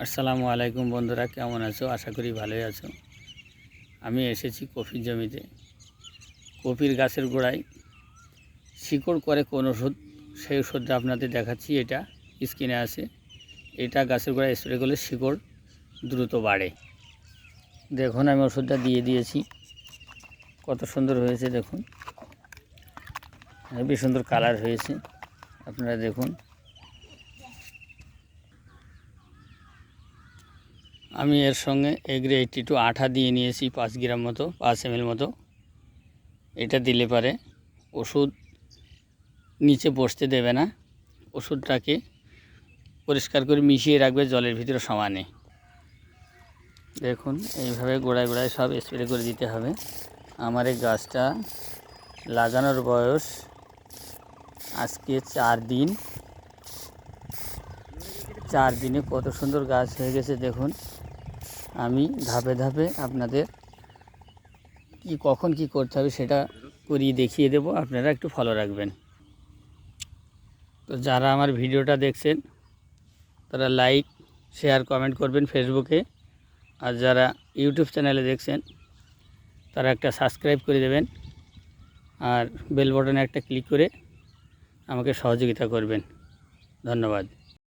আসসালামু আলাইকুম বন্ধুরা, কেমন আছো? আশা করি ভালোই আছো। আমি এসেছি কফির জমিতে। কফির গাছের গোড়ায় শিকড় করে কোন ওষুধ, সেই ওষুধটা আপনাদের দেখাচ্ছি। এটা স্ক্রিনে আছে। এটা গাছের গোড়ায় স্প্রে করলে শিকড় দ্রুত বাড়ে। দেখুন, আমি ওষুধটা দিয়ে দিয়েছি। কত সুন্দর হয়েছে দেখুন, হেবি সুন্দর কালার হয়েছে। আপনারা দেখুন। আমি এর সঙ্গে এগ্রি 82 আঠা দিয়ে নিয়েছি 5 গ্রাম মতো, 5 ml মতো। এটা দিলে পারে ওষুধ নিচে বসতে দেবে না, ওষুধটাকে পরিষ্কার করে মিশিয়ে রাখবে জলের ভিতরে সমানে। দেখুন, এইভাবে গোড়ায় গোড়ায় সব স্প্রে করে দিতে হবে। আমার এই গাছটা লাগানোর বয়স আজকে 4 দিন। 4 দিনে কত সুন্দর গাছ হয়ে গেছে দেখুন। আমি ধাপে ধাপে আপনাদের কখন কি করতে হবে সেটা করিয়ে দেখিয়ে দেব, আপনারা একটু ফলো রাখবেন। তো যারা আমার ভিডিওটা দেখছেন তারা লাইক, শেয়ার, কমেন্ট করবেন ফেসবুকে। আর যারা ইউটিউব চ্যানেলে দেখছেন তারা একটা সাবস্ক্রাইব করে দেবেন, আর বেল বাটনে একটা ক্লিক করে আমাকে সহযোগিতা করবেন। ধন্যবাদ।